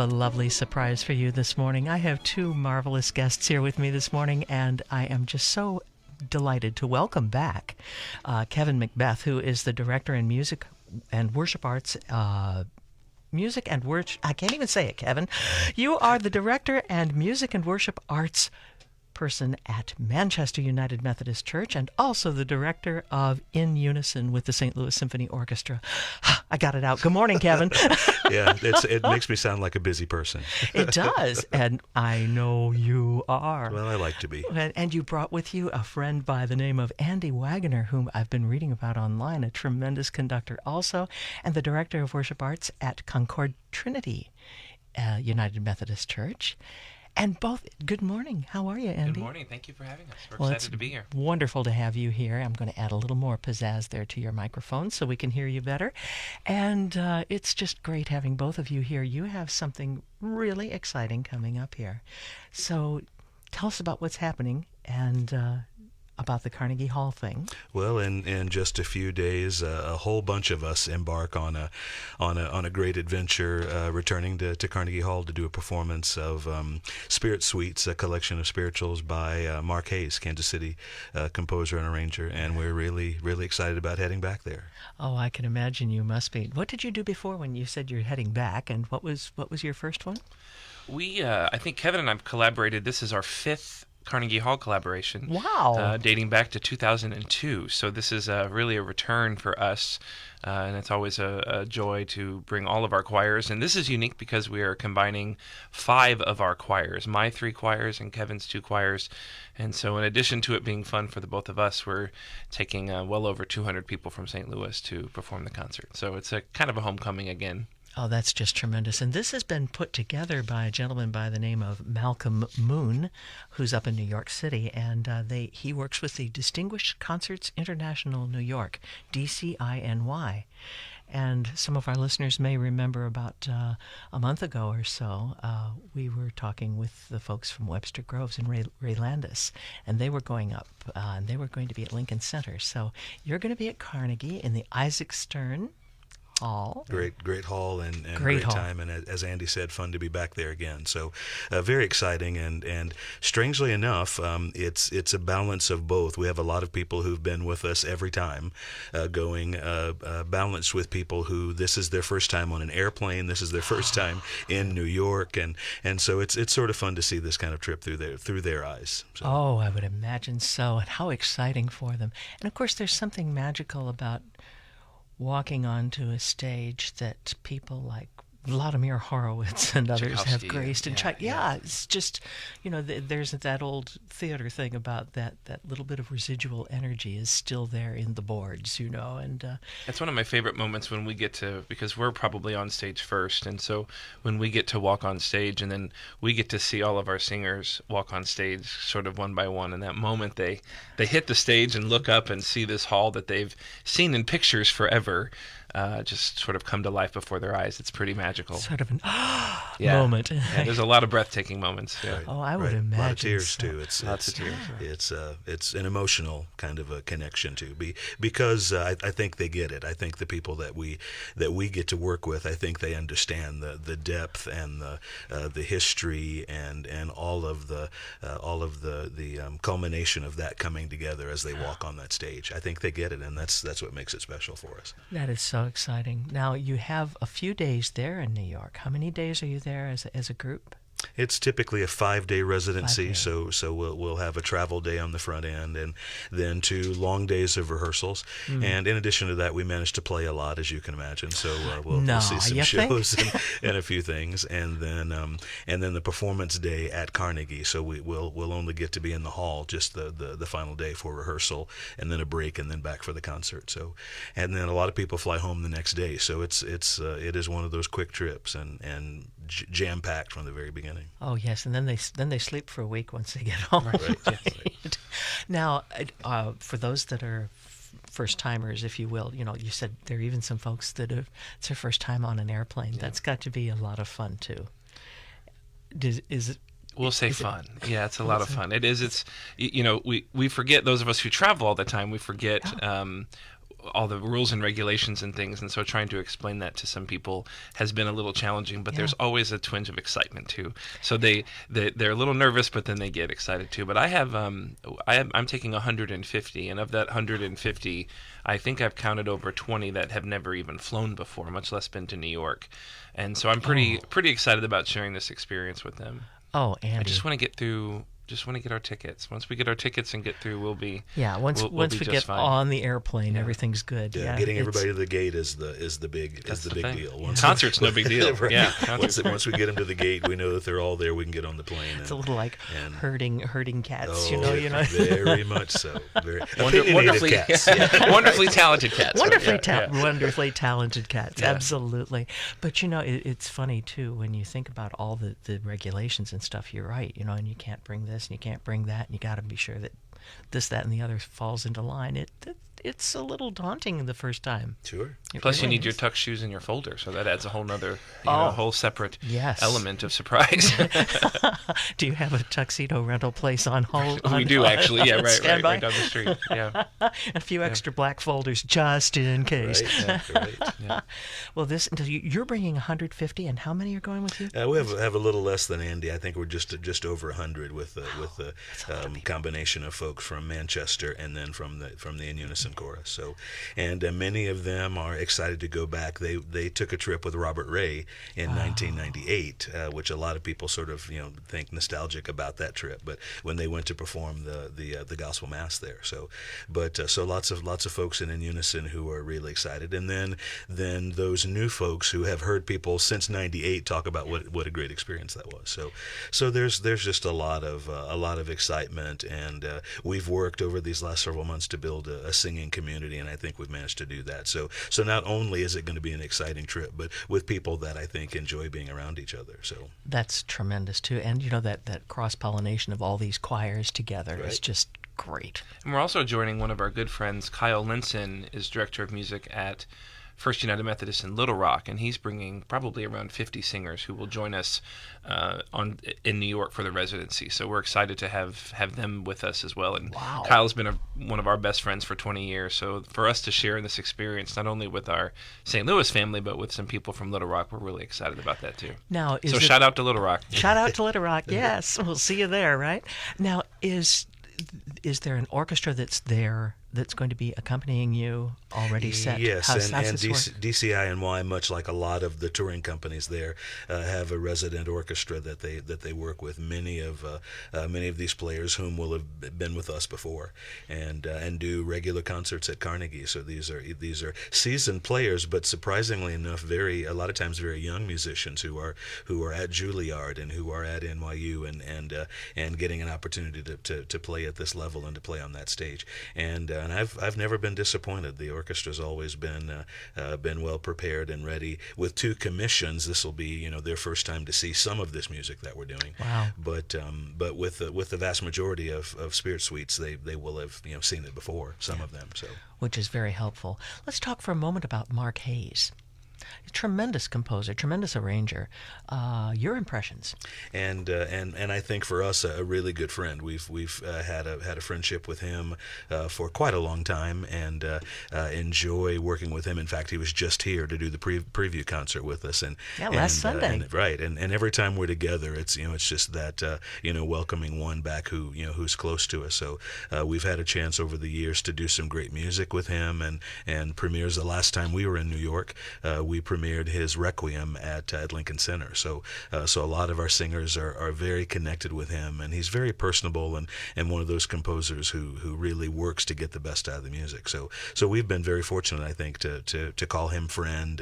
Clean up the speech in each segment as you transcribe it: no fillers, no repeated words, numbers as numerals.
Lovely surprise for you this morning. I have two marvelous guests here with me this morning, and I am just so delighted to welcome back Kevin McBeth, who is the director in music and worship arts. I can't even say it, Kevin. You are the director and music and worship arts person at Manchester United Methodist Church, and also the director of In Unison with the St. Louis Symphony Orchestra. I got it out. Good morning, Kevin. Yeah, it makes me sound like a busy person. It does, and I know you are. Well, I like to be. And you brought with you a friend by the name of Andy Waggoner, whom I've been reading about online, a tremendous conductor also, and the director of worship arts at Concord Trinity United Methodist Church. And both, good morning. How are you, Andy? Good morning. Thank you for having us. We're excited to be here. Wonderful to have you here. I'm going to add a little more pizzazz there to your microphone so we can hear you better. And it's just great having both of you here. You have something really exciting coming up here. So tell us about what's happening and about the Carnegie Hall thing. Well, in just a few days, a whole bunch of us embark on a great adventure, returning to Carnegie Hall to do a performance of Spirit Suites, a collection of spirituals by Mark Hayes, Kansas City composer and arranger, and we're really, really excited about heading back there. Oh, I can imagine you must be. What did you do before when you said you're heading back, and what was your first one? I think Kevin and I have collaborated. This is our fifth Carnegie Hall collaboration. Wow. Dating back to 2002. So this is really a return for us, and it's always a joy to bring all of our choirs. And this is unique because we are combining 5 of our choirs, my 3 choirs and Kevin's 2 choirs. And so in addition to it being fun for the both of us, we're taking well over 200 people from St. Louis to perform the concert. So it's a kind of a homecoming again. Oh, that's just tremendous. And this has been put together by a gentleman by the name of Malcolm Moon, who's up in New York City, and he works with the Distinguished Concerts International New York, DCINY. And some of our listeners may remember about a month ago or so, we were talking with the folks from Webster Groves and Ray Landis, and they were going up, and they were going to be at Lincoln Center. So you're going to be at Carnegie in the Isaac Stern Hall. Great hall and great hall. Time, and as Andy said, fun to be back there again. So very exciting, and strangely enough, it's a balance of both. We have a lot of people who've been with us every time, going balanced with people who this is their first time on an airplane, this is their first time in New York, and so it's sort of fun to see this kind of trip through their eyes. So. Oh, I would imagine so, and how exciting for them. And of course, there's something magical about walking onto a stage that people like Vladimir Horowitz and others have graced. And it's just, there's that old theater thing about that little bit of residual energy is still there in the boards, and that's one of my favorite moments when we get to, because we're probably on stage first, and so when we get to walk on stage and then we get to see all of our singers walk on stage sort of one by one, and that moment they hit the stage and look up and see this hall that they've seen in pictures forever, just sort of come to life before their eyes. It's pretty magical. Sort of an moment. Yeah, there's a lot of breathtaking moments. Yeah. Oh, I would imagine. A lot of tears so. too. Lots of tears. It's an emotional kind of a connection too, because I think they get it. I think the people that we get to work with, I think they understand the depth and the history and all of the culmination of that coming together as they walk on that stage. I think they get it, and that's what makes it special for us. That is so exciting. Now, you have a few days there in New York. How many days are you there as a group? It's typically a 5-day residency, 5 days. so we'll have a travel day on the front end, and then 2 long days of rehearsals. And in addition to that, we manage to play a lot, as you can imagine. So we'll No, see some you think? shows and a few things, and then the performance day at Carnegie. So we'll only get to be in the hall just the final day for rehearsal, and then a break, and then back for the concert. So, and then a lot of people fly home the next day. So it is one of those quick trips, and jam packed from the very beginning. Oh yes, and then they sleep for a week once they get home. Right. Right? Now, for those that are first timers, if you will, you said there are even some folks that it's their first time on an airplane. Yeah. That's got to be a lot of fun too. We'll say fun. Yeah, it's a lot of fun. It is. It's we forget, those of us who travel all the time. We forget. All the rules and regulations and things, and so trying to explain that to some people has been a little challenging, but there's always a twinge of excitement too. So they're a little nervous, but then they get excited too. But I'm taking 150, and of that 150, I think I've counted over 20 that have never even flown before, much less been to New York. And so I'm pretty excited about sharing this experience with them. Oh, Andy. I just want to get through. Just want to get our tickets. Once we get our tickets and get through, we'll be once we'll we be get fine. on the airplane, everything's good. Yeah, getting everybody to the gate is the big deal. Concert's no big deal. Right. Yeah, once we get them to the gate, we know that they're all there. We can get on the plane. It's a little like herding cats. Very much so. Very wonderfully cats. Yeah. Wonderfully talented cats. Wonderfully talented cats. Yeah. Absolutely. But it's funny too when you think about all the regulations and stuff. You're right. And you can't bring this and you can't bring that. And you got to be sure that this, that, and the other falls into line. It's a little daunting the first time. Sure. Plus, you need your tuck shoes in your folder, so that adds a whole nother, whole separate element of surprise. Do you have a tuxedo rental place on hold? We do actually. Yeah, right down the street. Yeah. A few extra black folders just in case. Right. Yeah. Well, you're bringing 150, and how many are going with you? We have a little less than Andy. I think we're just over 100 with the combination of folks from Manchester and then from the In Unison chorus. So, and many of them are excited to go back. They took a trip with Robert Ray in 1998, which a lot of people sort of think nostalgic about that trip. But when they went to perform the gospel mass there, so lots of folks in Unison who are really excited, and then those new folks who have heard people since '98 talk about what a great experience that was. So there's just a lot of excitement, and we've worked over these last several months to build a singing community, and I think we've managed to do that. So not only is it going to be an exciting trip, but with people that I think enjoy being around each other. So that's tremendous too, and that cross-pollination of all these choirs together is just great. And we're also joining one of our good friends. Kyle Linson is director of music at First United Methodist in Little Rock, and he's bringing probably around 50 singers who will join us in New York for the residency. So we're excited to have them with us as well. And Kyle's been one of our best friends for 20 years. So for us to share in this experience, not only with our St. Louis family, but with some people from Little Rock, we're really excited about that too. Now, shout out to Little Rock. Shout out to Little Rock. Yes, we'll see you there. Right now, is there an orchestra that's going to be accompanying you already set? Yes, and DCINY, much like a lot of the touring companies there, have a resident orchestra that they work with. Many of these players whom will have been with us before, and do regular concerts at Carnegie. So these are seasoned players, but surprisingly enough, a lot of times very young musicians who are at Juilliard and who are at NYU and getting an opportunity to play at this level and to play on that stage. And I've never been disappointed. The orchestra's always been well prepared and ready. With 2 commissions, this will be their first time to see some of this music that we're doing. Wow! But with the vast majority of Spirit Suites, they will have seen it before. Some of them, so which is very helpful. Let's talk for a moment about Mark Hayes. Tremendous composer, tremendous arranger. Your impressions? And I think for us a really good friend. We've had a friendship with him for quite a long time, and enjoy working with him. In fact, he was just here to do the preview concert with us, last Sunday. And every time we're together, it's just that welcoming one back who's close to us. So we've had a chance over the years to do some great music with him, and premieres. The last time we were in New York, we premiered his Requiem at Lincoln Center. So so a lot of our singers are very connected with him, and he's very personable and one of those composers who really works to get the best out of the music. So we've been very fortunate, I think, to call him friend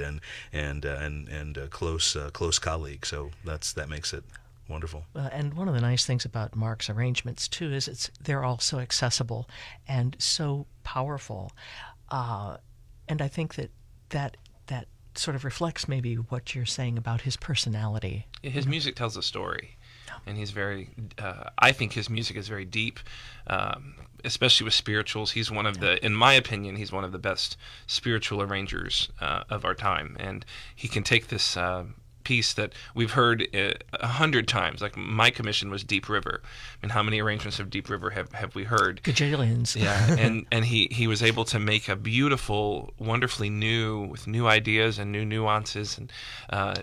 and a close colleague. So that makes it wonderful. And one of the nice things about Mark's arrangements too is they're all so accessible and so powerful, and I think that sort of reflects maybe what you're saying about his personality. His music tells a story, and he's very. I think his music is very deep, especially with spirituals. He's one of in my opinion, he's one of the best spiritual arrangers of our time, and he can take this piece that we've heard 100 times. Like my commission was Deep River. I mean, how many arrangements of Deep River have we heard? Gajillions. Yeah, and he was able to make a beautiful, wonderfully new, with new ideas and new nuances, and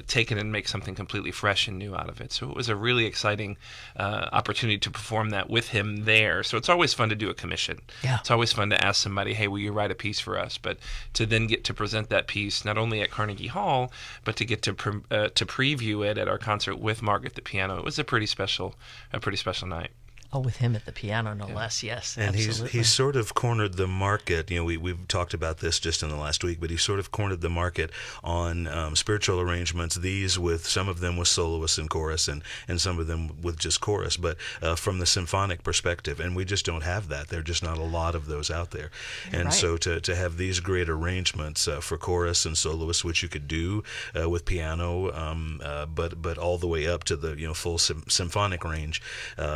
take it and make something completely fresh and new out of it. So it was a really exciting opportunity to perform that with him there. So it's always fun to do a commission. Yeah. It's always fun to ask somebody, hey, will you write a piece for us? But to then get to present that piece not only at Carnegie Hall, but to get to preview it at our concert with Mark at the piano, it was a pretty special night. Oh, with him at the piano, no less. Yes, and absolutely. he's sort of cornered the market. You know, we've talked about this just in the last week, but he sort of cornered the market on spiritual arrangements. These with some of them with soloists and chorus, and some of them with just chorus. But from the symphonic perspective, and we just don't have that. There are just not a lot of those out there. And right. So to have these great arrangements for chorus and soloists, which you could do with piano, but all the way up to the full symphonic range,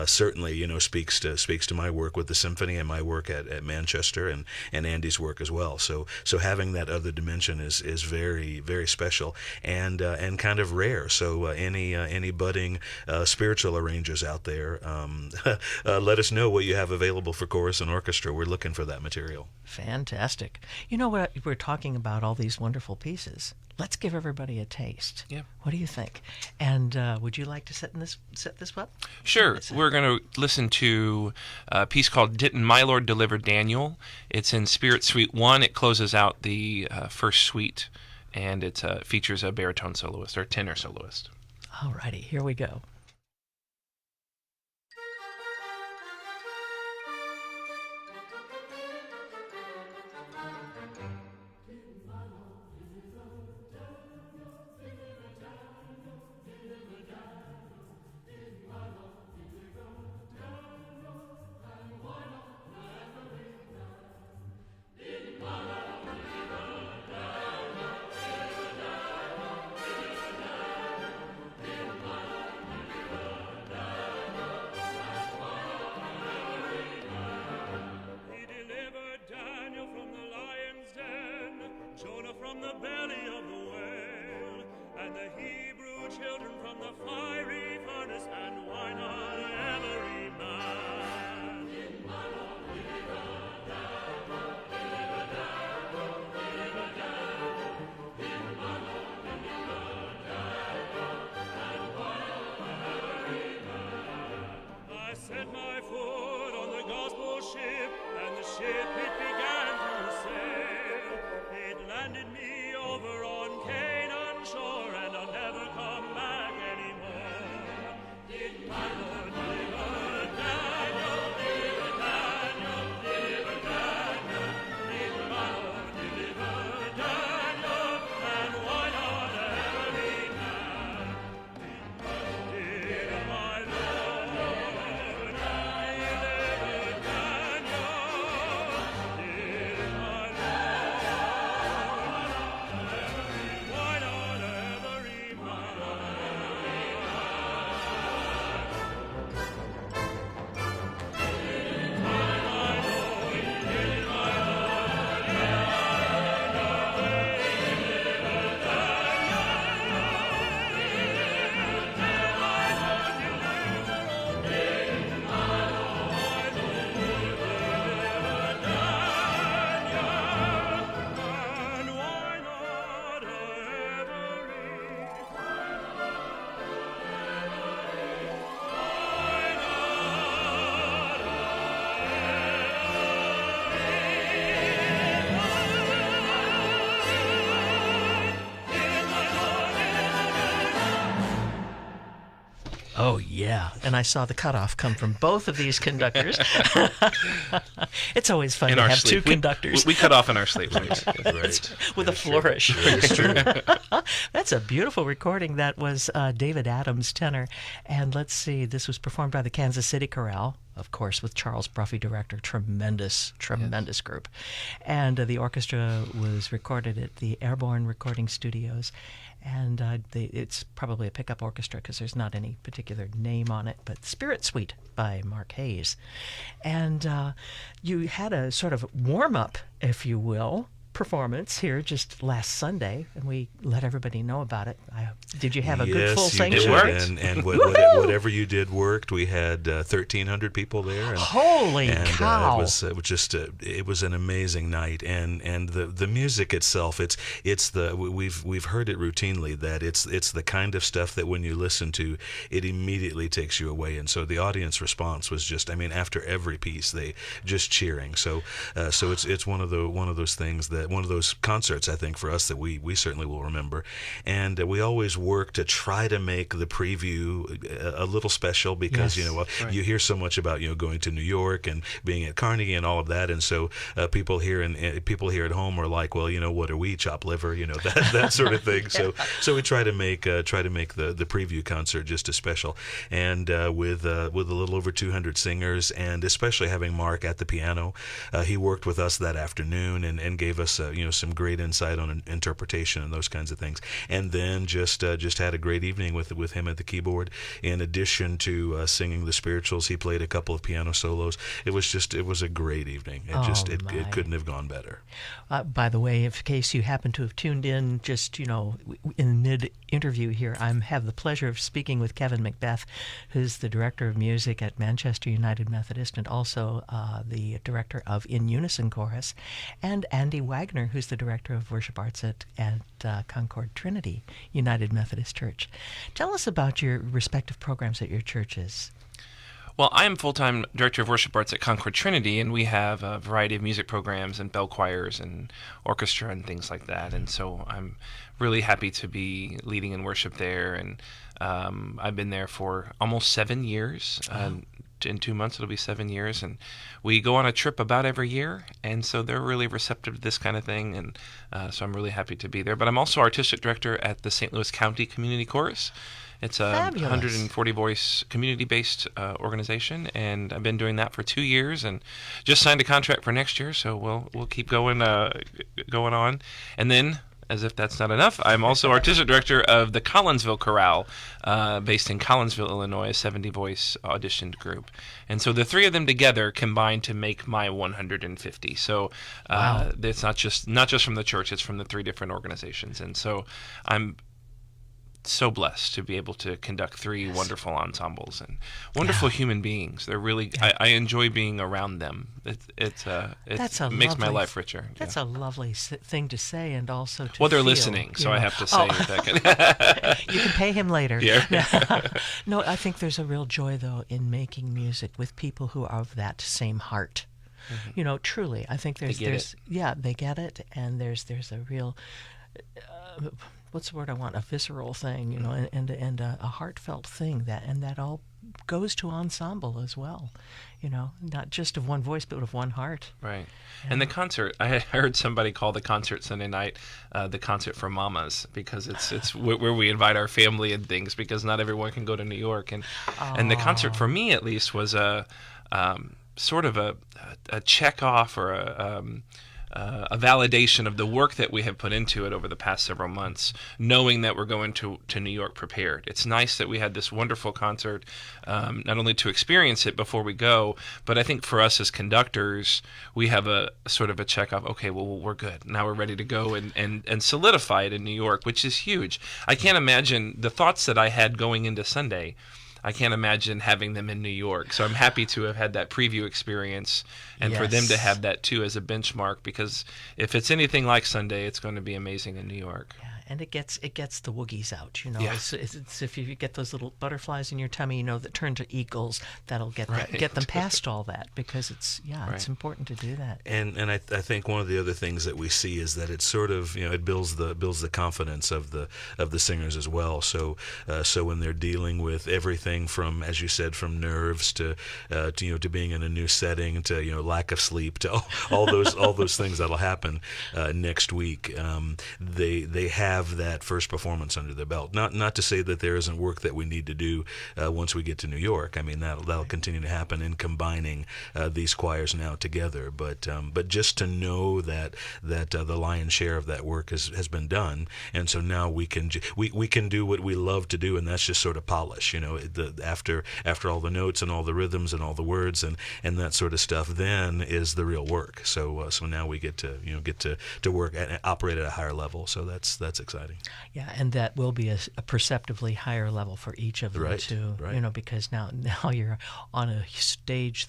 certainly speaks to my work with the symphony and my work at Manchester and Andy's work as well. So having that other dimension is very, very special and kind of rare. So any budding spiritual arrangers out there, let us know what you have available for chorus and orchestra. We're looking for that material. Fantastic. You know what? We're talking about all these wonderful pieces. Let's give everybody a taste. Yeah. What do you think? And would you like to set this up? Sure. We're going to listen to a piece called Didn't My Lord Deliver Daniel? It's in Spirit Suite 1. It closes out the first suite, and it features a baritone soloist or tenor soloist. All righty. Here we go. From the belly of the whale, and the Hebrew children from the fiery furnace, and why not every man? In my Lord, deliver Daniel, deliver Daniel, deliver Daniel. In my Lord, deliver Daniel, and why not every man? I set my foot on the gospel ship, and the ship it began to sail. It landed me over on Canaan shore, and I'll never come back anymore. Did my Lord deliver Daniel, deliver Daniel, deliver Daniel? Did my Lord deliver Daniel, and why not every man? Did my Lord deliver Daniel? Oh, yeah. And I saw the cutoff come from both of these conductors. It's always fun In to our have sleep. two conductors. We cut off in our sleep. Right. With Yeah, a sure. flourish. That is true. That's a beautiful recording. That was David Adams' tenor. And let's see, this was performed by the Kansas City Chorale, of course, with Charles Bruffy director. Tremendous group. And the orchestra was recorded at the Airborne Recording Studios. And it's probably a pickup orchestra because there's not any particular name on it, but Spirit Suite by Mark Hayes. And you had a sort of warm-up, if you will, performance here just last Sunday, and we let everybody know about it. Did you have a good full sanctuary? Yes, you did, and whatever you did worked. We had 1,300 people there. And, Holy cow! It was an amazing night, and the music itself. We've heard it routinely that it's the kind of stuff that when you listen to, it immediately takes you away. And so the audience response was just, I mean, after every piece, they just cheering. So it's one of those things that. One of those concerts, I think, for us that we certainly will remember. And we always work to try to make the preview a little special because, you hear so much about, going to New York and being at Carnegie and all of that. And so people here at home are like, well, what are we, chopped liver, that sort of thing. So we try to make the preview concert just as special. And with a little over 200 singers, and especially having Mark at the piano, he worked with us that afternoon and gave us some great insight on interpretation and those kinds of things, and then just had a great evening with him at the keyboard. In addition to singing the spirituals, he played a couple of piano solos. It was a great evening. It couldn't have gone better. By the way, in case you happen to have tuned in just in mid-interview here, I have the pleasure of speaking with Kevin McBeth, who's the director of music at Manchester United Methodist and also the director of In Unison Chorus, and Andy Waggoner, who's the director of worship arts at Concord Trinity United Methodist Church. Tell us about your respective programs at your churches. Well, I am full-time director of worship arts at Concord Trinity, and we have a variety of music programs and bell choirs and orchestra and things like that. And so I'm really happy to be leading in worship there. And I've been there for almost 7 years. In 2 months, it'll be 7 years. And we go on a trip about every year. And so they're really receptive to this kind of thing. And so I'm really happy to be there. But I'm also artistic director at the St. Louis County Community Chorus. It's a 140-voice community-based organization, and I've been doing that for 2 years, and just signed a contract for next year. So we'll keep going on, and then, as if that's not enough, I'm also artistic director of the Collinsville Chorale, based in Collinsville, Illinois, a 70-voice auditioned group, and so the three of them together combine to make my 150. So Wow. It's not just from the church; it's from the three different organizations, and so I'm so blessed to be able to conduct three wonderful ensembles and wonderful human beings. They're really, I enjoy being around them. It makes my life richer. That's a lovely thing to say, and also to Well, they're feel, listening, so I have to say that. You can pay him later. Yeah. No, I think there's a real joy, though, in making music with people who are of that same heart. Mm-hmm. Truly, I think they get it, and there's a real, what's the word I want? A visceral thing, and a heartfelt thing that all goes to ensemble as well. Not just of one voice, but of one heart. Right. Yeah. And the concert, I heard somebody call the concert Sunday night the concert for mamas, because it's where we invite our family and things, because not everyone can go to New York, and the concert for me at least was a sort of a check off or a validation of the work that we have put into it over the past several months, knowing that we're going to New York prepared. It's nice that we had this wonderful concert, not only to experience it before we go, but I think for us as conductors, we have a sort of a check off, okay, well, we're good. Now we're ready to go and solidify it in New York, which is huge. I can't imagine the thoughts that I had going into Sunday. I can't imagine having them in New York. So I'm happy to have had that preview experience, and for them to have that too as a benchmark, because if it's anything like Sunday, it's going to be amazing in New York. Yeah, and it gets the woogies out. Yeah. It's if you get those little butterflies in your tummy, that turn to eagles, that'll get them past all that, because it's important to do that. And I think one of the other things that we see is that it's sort of it builds the confidence of the singers as well. So when they're dealing with everything from, as you said, from nerves to being in a new setting, to lack of sleep, to all those things that'll happen next week, they have that first performance under their belt. Not to say that there isn't work that we need to do once we get to New York. I mean, that'll continue to happen in combining these choirs now together. But just to know that the lion's share of that work has been done, and so now we can do what we love to do, and that's just sort of polish. After all the notes and all the rhythms and all the words and that sort of stuff, then is the real work. So now we get to work and operate at a higher level. So that's exciting. Yeah, and that will be a perceptibly higher level for each of them too. Right. Because now you're on a stage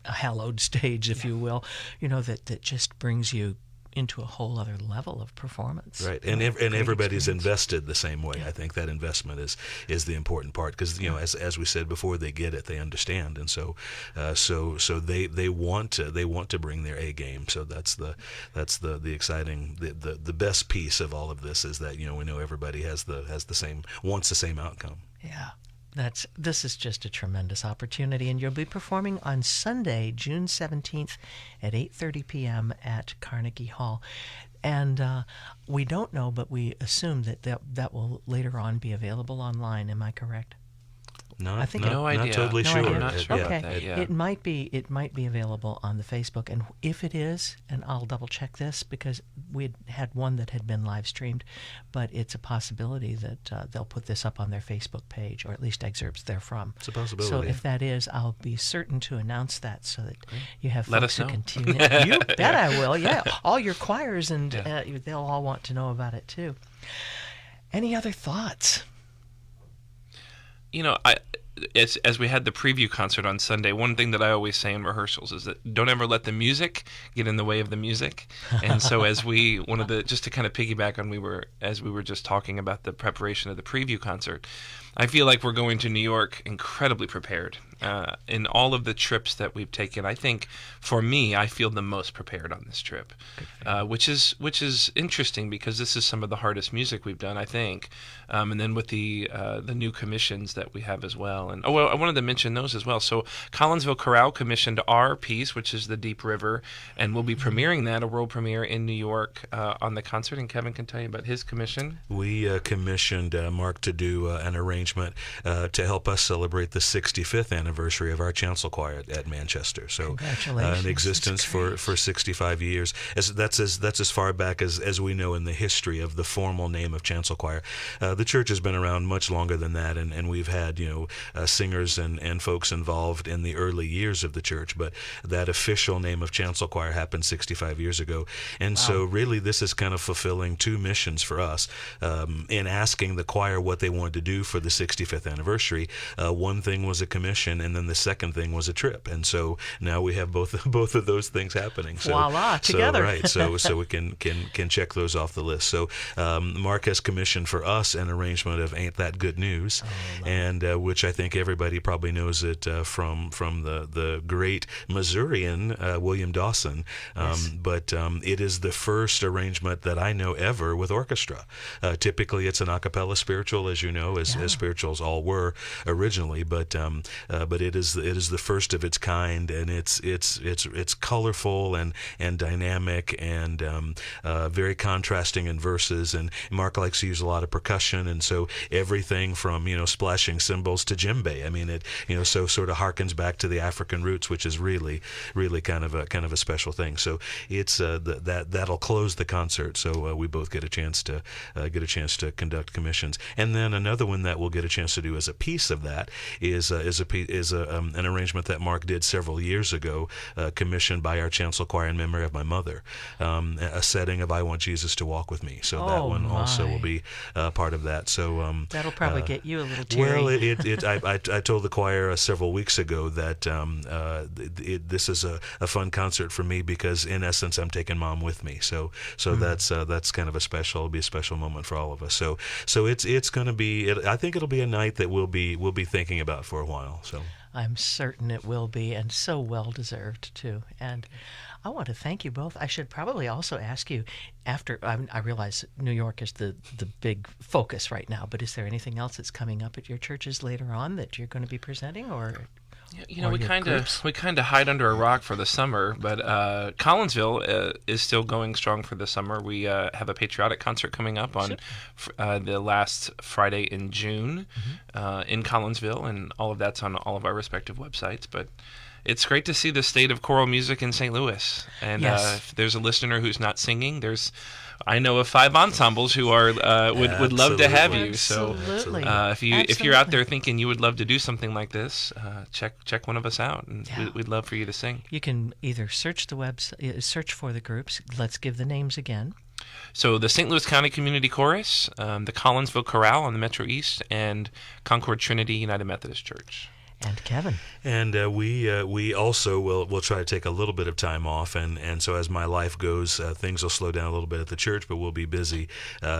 a hallowed stage, if you will, that just brings you into a whole other level of performance. Right, and everybody's invested the same way. I think that investment is the important part, because as we said before, they get it, they understand, and so they want to bring their A game. So that's the exciting, the best piece of all of this is that we know everybody wants the same outcome. Yeah. This is just a tremendous opportunity, and you'll be performing on Sunday, June 17th at 8:30 p.m. at Carnegie Hall. And we don't know, but we assume that will later on be available online. Am I correct? No idea. Not totally No sure. idea. I'm not sure Okay. about that, yeah. It might be available on the Facebook, and if it is, and I'll double check this because we had one that had been live streamed, but it's a possibility that they'll put this up on their Facebook page, or at least excerpts therefrom. It's a possibility. So if that is, I'll be certain to announce that so that you have Let folks us who know. can tune in. You bet I will. Yeah, all your choirs, and they'll all want to know about it too. Any other thoughts? As we had the preview concert on Sunday, one thing that I always say in rehearsals is that don't ever let the music get in the way of the music. And so just to kind of piggyback on as we were just talking about the preparation of the preview concert, I feel like we're going to New York incredibly prepared. In all of the trips that we've taken, I think for me, I feel the most prepared on this trip, which is interesting because this is some of the hardest music we've done, I think. And then with the new commissions that we have as well. And I wanted to mention those as well. So Collinsville Chorale commissioned our piece, which is the Deep River, and we'll be premiering that, a world premiere in New York on the concert. And Kevin can tell you about his commission. We commissioned Mark to do an arrangement to help us celebrate the 65th anniversary of our chancel choir at Manchester. So Congratulations. in existence for 65 years. That's as far back as we know in the history of the formal name of chancel choir. The church has been around much longer than that, and we've had singers and folks involved in the early years of the church, but that official name of chancel choir happened 65 years ago. And so really this is kind of fulfilling two missions for us in asking the choir what they wanted to do for the 65th anniversary. One thing was a commission, and then the second thing was a trip. And so now we have both of those things happening. So, voila, together. Right. So we can check those off the list. So Mark has commissioned for us an arrangement of "Ain't That Good News," and which I think everybody probably knows it from the great Missourian William Dawson. But it is the first arrangement that I know ever with orchestra. Typically, it's an a cappella spiritual, as you know, as spirituals all were originally. But it is the first of its kind, and it's colorful and dynamic and very contrasting in verses. And Mark likes to use a lot of percussion, and so everything from splashing cymbals to djembe. I mean, it so sort of harkens back to the African roots, which is really kind of a special thing. So it's that'll close the concert. So we both get a chance to conduct commissions, and then another one that we'll get a chance to do as a piece of that is an arrangement that Mark did several years ago, commissioned by our chancel choir in memory of my mother, a setting of "I Want Jesus to Walk with Me." So that one also will be part of that. So that'll probably get you a little teary. Well, I told the choir several weeks ago that this is a fun concert for me because in essence I'm taking Mom with me. So that's kind of it'll be a special moment for all of us. So it's going to be. I think it'll be a night that we'll be thinking about for a while. So I'm certain it will be, and so well deserved too. And I want to thank you both. I should probably also ask you, after I realize New York is the big focus right now, but is there anything else that's coming up at your churches later on that you're going to be presenting, or? We kind of hide under a rock for the summer, but Collinsville is still going strong for the summer. We have a patriotic concert coming up on the last Friday in June in Collinsville, and all of that's on all of our respective websites. But it's great to see the state of choral music in St. Louis. And if there's a listener who's not singing, I know of 5 ensembles who are would love to have you. Absolutely. So if you're out there thinking you would love to do something like this, check one of us out, and we'd love for you to sing. You can either search the website, search for the groups. Let's give the names again. So the St. Louis County Community Chorus, the Collinsville Chorale on the Metro East, and Concord Trinity United Methodist Church. And Kevin. And we also will try to take a little bit of time off, and so as my life goes, things will slow down a little bit at the church, but we'll be busy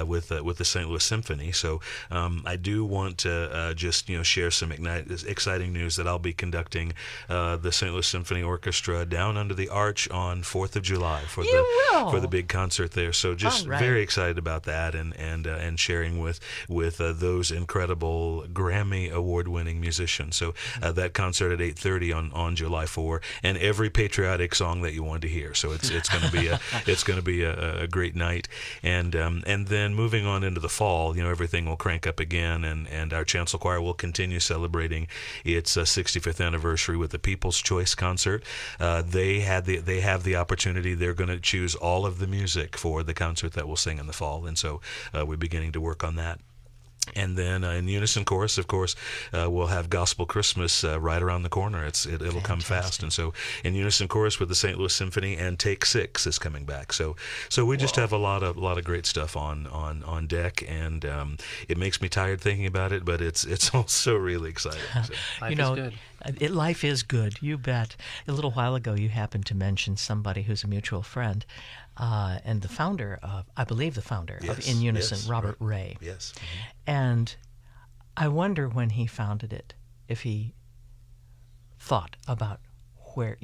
with the St. Louis Symphony. So I do want to just share some exciting news that I'll be conducting the St. Louis Symphony Orchestra down under the arch on 4th of July for the big concert there. So just very excited about that, and sharing with those incredible Grammy award-winning musicians. So that concert at 8:30 on July 4, and every patriotic song that you want to hear. So it's going to be a great night, and then moving on into the fall, everything will crank up again, and our chancel choir will continue celebrating its 65th anniversary with the People's Choice Concert. They have the opportunity. They're going to choose all of the music for the concert that we'll sing in the fall, and so we're beginning to work on that. And then in Unison Chorus, of course, we'll have Gospel Christmas right around the corner. It'll come fast. And so in Unison Chorus with the St. Louis Symphony, and Take 6 is coming back. So we just have a lot of great stuff on deck, and it makes me tired thinking about it, but it's also really exciting. So. Life is good. Life is good, you bet. A little while ago, you happened to mention somebody who's a mutual friend, and the founder of In Unison, Robert Ray. Yes. And I wonder when he founded it, if he thought about where,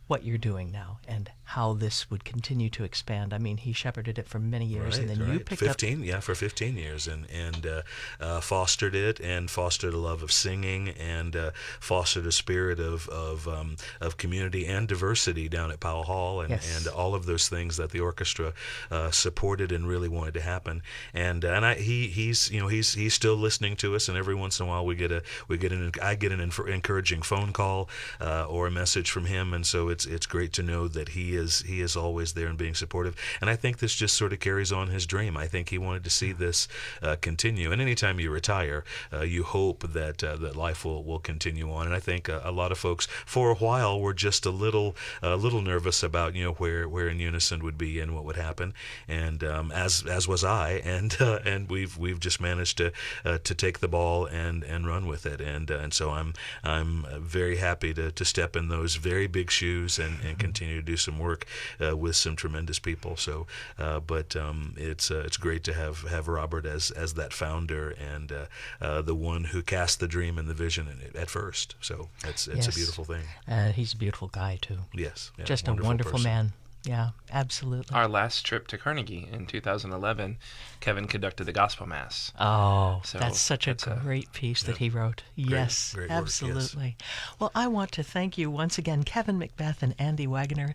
what you're doing now and how this would continue to expand. I mean, he shepherded it for many years, and then you picked 15, up... for 15 years, and fostered it, and fostered a love of singing, and fostered a spirit of community and diversity down at Powell Hall, and all of those things that the orchestra supported and really wanted to happen. And he's still listening to us, and every once in a while I get an encouraging phone call or a message from him, and so it's great to know that he is always there and being supportive. And I think this just sort of carries on his dream. I think he wanted to see this continue. And anytime you retire, you hope that life will continue on. And I think a lot of folks, for a while, were just a little nervous about where In Unison would be and what would happen. And as was I. And we've just managed to take the ball and run with it. And so I'm very happy to step in those very big shoes and continue to do some work with some tremendous people. So, but it's great to have Robert as that founder and the one who cast the dream and the vision at first. So it's a beautiful thing. He's a beautiful guy too. Yes, just a wonderful man. Yeah, absolutely. Our last trip to Carnegie in 2011, Kevin conducted the Gospel Mass. Oh, so that's such a great piece that he wrote. Yes, great absolutely. Work, yes. Well, I want to thank you once again, Kevin McBeth and Andy Waggoner.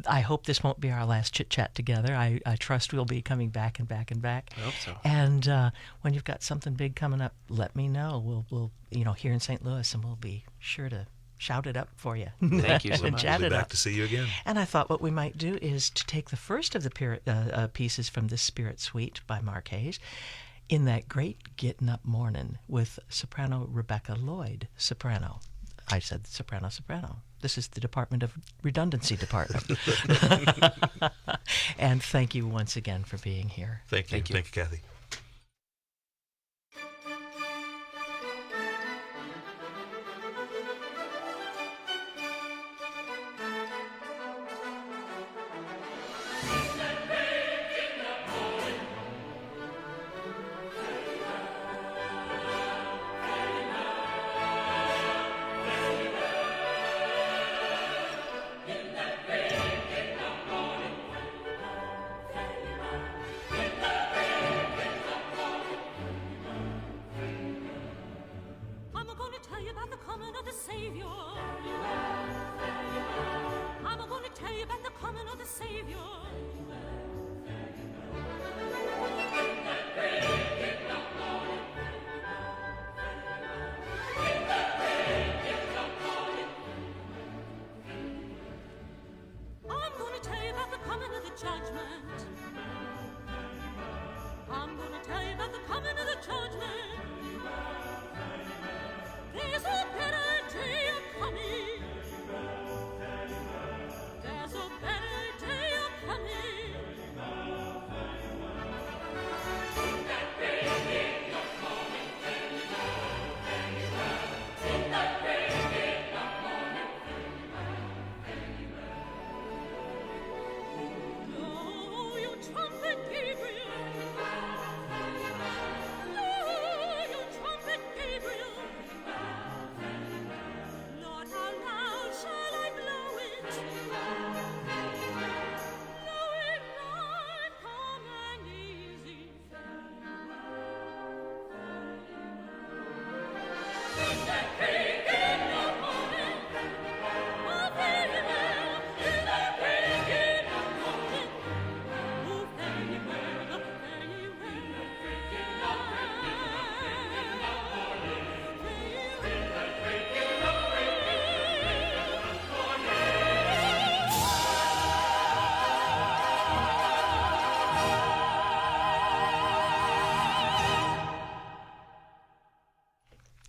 I hope this won't be our last chit-chat together. I trust we'll be coming back and back and back. I hope so. And when you've got something big coming up, let me know. We'll here in St. Louis, and we'll be sure to shout it up for you. Thank you so much. We'll be back to see you again. And I thought what we might do is to take the first of the pieces from this Spirit Suite by Mark Hayes In That Great Gettin' Up Mornin' with soprano Rebecca Lloyd, soprano. I said soprano, soprano. This is the Department of Redundancy Department. And thank you once again for being here. Thank you. Thank you, Kathy.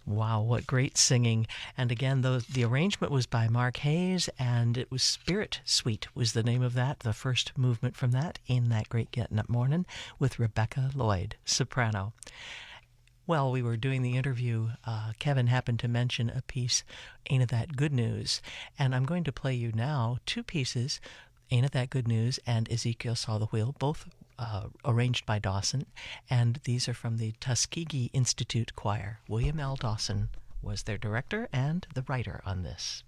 Wow, what great singing. And again, the arrangement was by Mark Hayes, and it was Spirit Suite was the name of that, the first movement from that, In That Great Gettin' Up Mornin', with Rebecca Lloyd, soprano. While we were doing the interview, Kevin happened to mention a piece, Ain't It That Good News? And I'm going to play you now two pieces, Ain't It That Good News and Ezekiel Saw the Wheel, both arranged by Dawson, and these are from the Tuskegee Institute Choir. William L. Dawson was their director and the writer on this.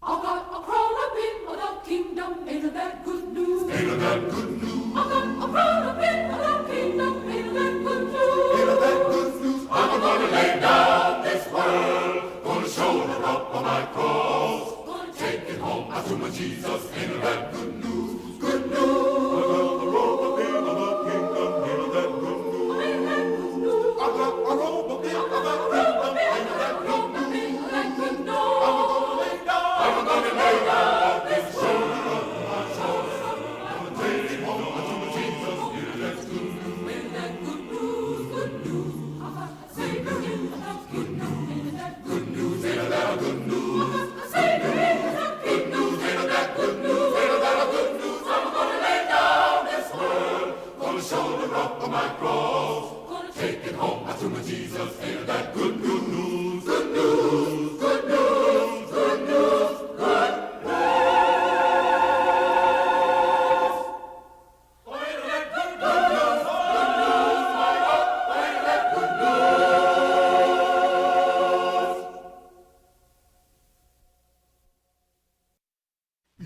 I got a crown up in the kingdom, ain't that good news? Ain't that good news? I got a crown up in the kingdom, ain't that good news? Ain't that good news? I'm gonna lay down this world, gonna shoulder up on my cross, gonna take it home to my Jesus, ain't that good news? Good news.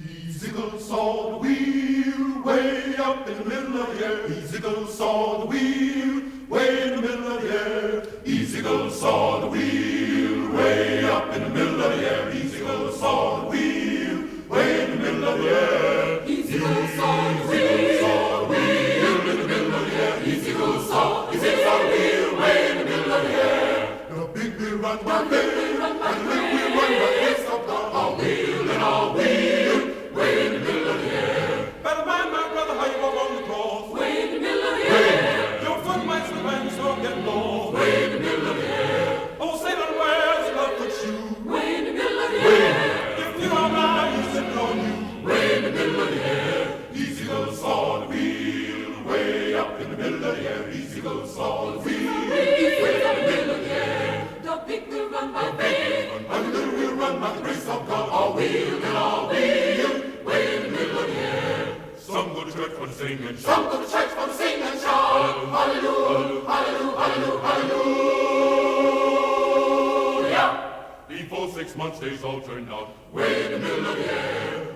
Ezekiel saw the wheel way up in the middle of the air. Ezekiel saw the wheel way in the middle of the air. Ezekiel saw the wheel way up in the middle of the air. Ezekiel saw the wheel way in the middle of the air. Ezekiel saw the wheel in the middle of the air. Ezekiel saw the wheel way in the middle of the air. The big wheel run one way, and the little wheel run one way. All wheel and all wheel. Way in the middle of the air. Better mind, my brother, how you walk on the cross. Way in the middle of the air. Your foot might slip and middle of the air, easy goes all the wheel. Way in the middle of the air, the big wheel run by faith. And the little wheel run by the grace of God, all wheel and all wheel. Way in the middle of the air. Some go to church for the sing and shout. Some go to church for the sing and shout. Hallelujah, hallelujah, hallelujah, hallelujah. Before 6 months, days all turned out. Way in the middle of the air.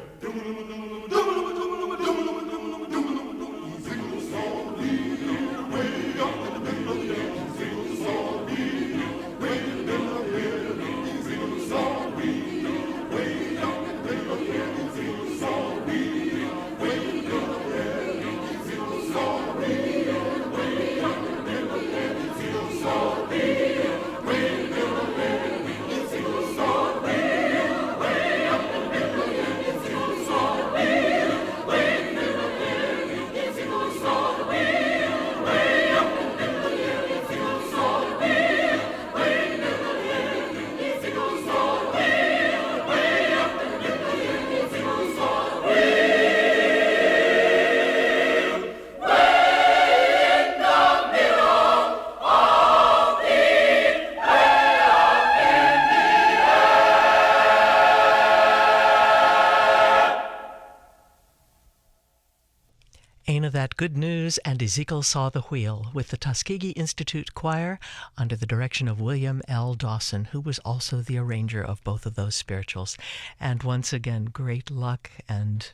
Ain't of that good news, and Ezekiel saw the wheel, with the Tuskegee Institute Choir under the direction of William L. Dawson, who was also the arranger of both of those spirituals. And once again, great luck and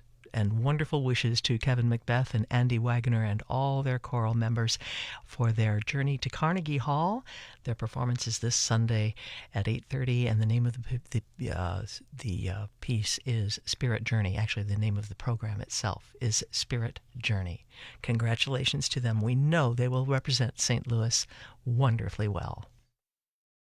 wonderful wishes to Kevin McBeth and Andy Waggoner and all their choral members for their journey to Carnegie Hall. Their performance is this Sunday at 8:30, and the name of the piece is Spirit Journey. Actually, the name of the program itself is Spirit Journey. Congratulations to them. We know they will represent St. Louis wonderfully well.